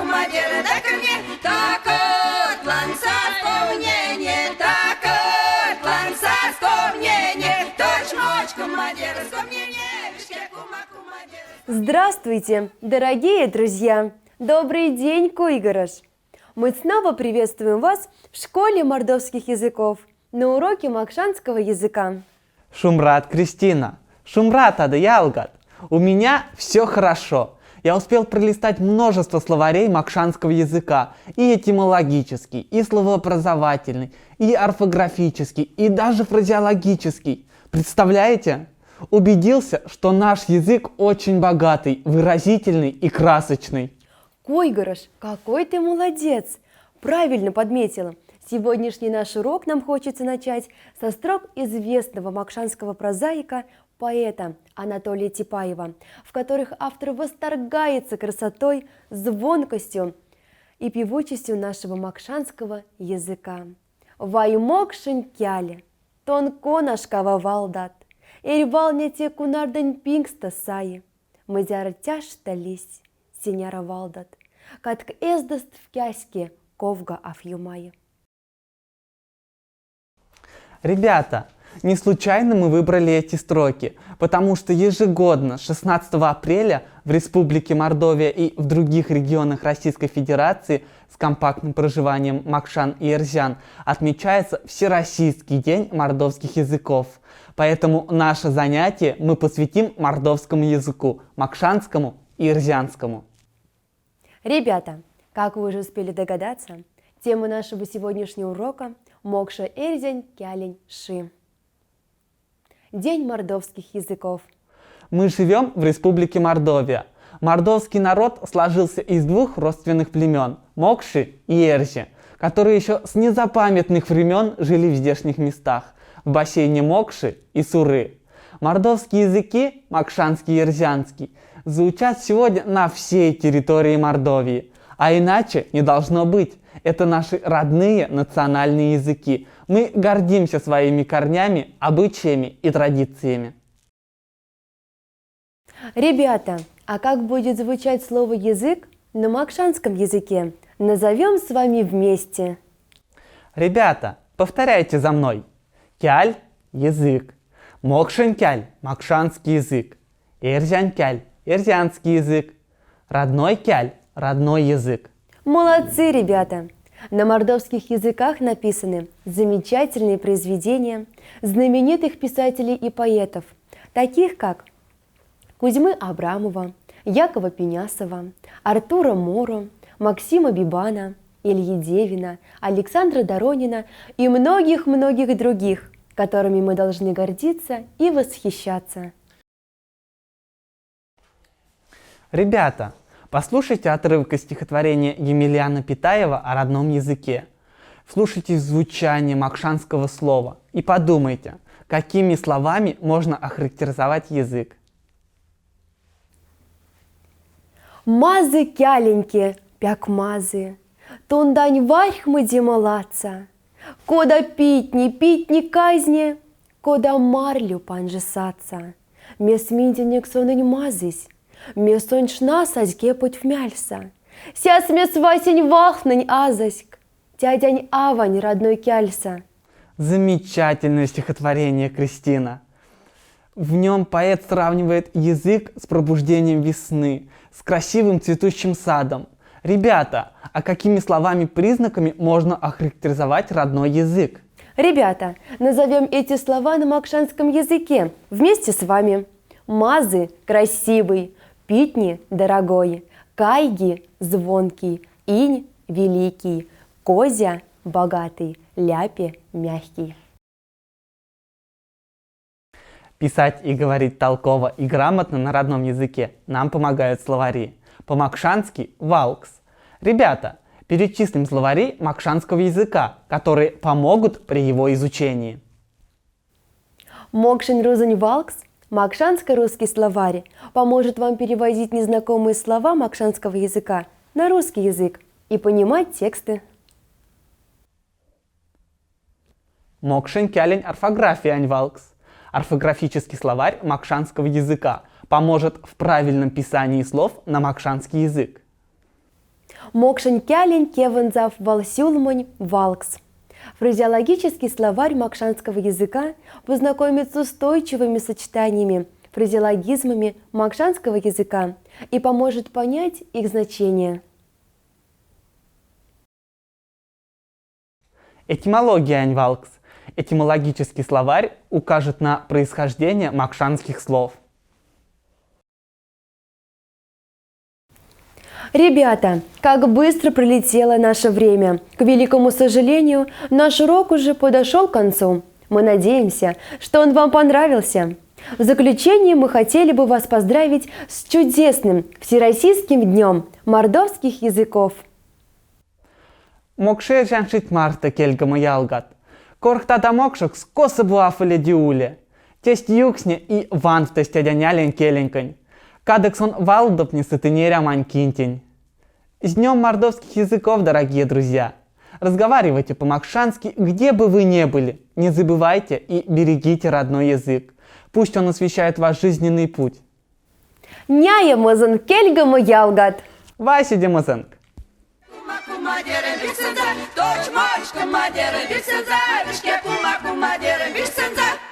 кумадир, дай-ка мне такой план вспомнение, такой план вспомнение, точь-мочь, кумадир, вспомнение, вишке кумадир. Здравствуйте, дорогие друзья! Добрый день, Куйгараш! Мы снова приветствуем вас в школе мордовских языков на уроке макшанского языка. Шумрат, Кристина. Шумрат, Адаялгат. У меня все хорошо. Я успел пролистать множество словарей макшанского языка. И этимологический, и словообразовательный, и орфографический, и даже фразеологический. Представляете? Убедился, что наш язык очень богатый, выразительный и красочный. Куйгараш, какой ты молодец! Правильно подметила. Сегодняшний наш урок нам хочется начать со строк известного макшанского прозаика, поэта Анатолия Типаева, в которых автор восторгается красотой, звонкостью и певучестью нашего макшанского языка. Ваймок шинкяле, тонко нашкава валдат, эрвал не те кунарден пингста саи, мазяра тяжтались, синяра валдат, катк эздаст в кяске ковга афюмае. Ребята, не случайно мы выбрали эти строки, потому что ежегодно 16 апреля в Республике Мордовия и в других регионах Российской Федерации с компактным проживанием макшан и эрзян отмечается Всероссийский день мордовских языков. Поэтому наше занятие мы посвятим мордовскому языку, макшанскому и эрзянскому. Ребята, как вы уже успели догадаться, тема нашего сегодняшнего урока – Мокша Эрзянь Кялень Ши. День мордовских языков. Мы живем в Республике Мордовия. Мордовский народ сложился из двух родственных племен – Мокши и Эрзи, которые еще с незапамятных времен жили в здешних местах – в бассейне Мокши и Суры. Мордовские языки, макшанский и эрзянский, звучат сегодня на всей территории Мордовии. А иначе не должно быть. Это наши родные национальные языки. Мы гордимся своими корнями, обычаями и традициями. Ребята, а как будет звучать слово «язык» на макшанском языке? Назовем с вами вместе. Ребята, повторяйте за мной. Кяль – язык. Мокшин-кяль – макшанский язык. Эрзянь-кяль – эрзянский язык. Родной-кяль – родной язык. Молодцы, ребята! На мордовских языках написаны замечательные произведения знаменитых писателей и поэтов, таких как Кузьмы Абрамова, Якова Пенясова, Артура Моро, Максима Бибана, Ильи Девина, Александра Доронина и многих-многих других, которыми мы должны гордиться и восхищаться. Ребята, послушайте отрывок из стихотворения Емельяна Питаева о родном языке. Слушайте звучание макшанского слова и подумайте, какими словами можно охарактеризовать язык. Мазы кяленьки, пякмазы, тундань варьхмы демалаца, кода питни казни, кода марлю панжесаца, мес минденек сонынь мазысь, мес ончна сазьке путь вмяльса, сяс мес васень вахнынь азаськ, тядянь авань родной кяльса. Замечательное стихотворение, Кристина. В нем поэт сравнивает язык с пробуждением весны, с красивым цветущим садом. Ребята, а какими словами-признаками можно охарактеризовать родной язык? Ребята, назовем эти слова на макшанском языке вместе с вами. Мазы – красивый, питни – дорогой, кайги – звонкий, инь – великий, козя – богатый, ляпи – мягкий. Писать и говорить толково и грамотно на родном языке нам помогают словари. По-макшански – валкс. Ребята, перечислим словари макшанского языка, которые помогут при его изучении. Мокшин Рузань Валкс, макшанско-русский словарь, поможет вам переводить незнакомые слова макшанского языка на русский язык и понимать тексты. Мокшин Кялень орфография Аньвалкс. Орфографический словарь макшанского языка поможет в правильном писании слов на макшанский язык. Мокшень кялень кевензав валсюлмонь валкс. Фразеологический словарь макшанского языка познакомит с устойчивыми сочетаниями, фразеологизмами макшанского языка и поможет понять их значение. Этимология аньвалкс. Этимологический словарь укажет на происхождение макшанских слов. Ребята, как быстро пролетело наше время. К великому сожалению, наш урок уже подошел к концу. Мы надеемся, что он вам понравился. В заключение мы хотели бы вас поздравить с чудесным Всероссийским днем мордовских языков. Мокше жаншит марта кельгама ялгат. Корхтата мокшок скоса буафале диуле. Тесть юксне и ван в тестядянялен келенькань. Кадексон валдоп не сатынеря манькинтень. С днем мордовских языков, дорогие друзья! Разговаривайте по-макшански, где бы вы ни были. Не забывайте и берегите родной язык. Пусть он освещает ваш жизненный путь. Няя мазан кельгама ялгат. Вася Демазенк. Кумадеры бисенза, точь мочка мадеры бисенза, вишке кумадеры бисенза.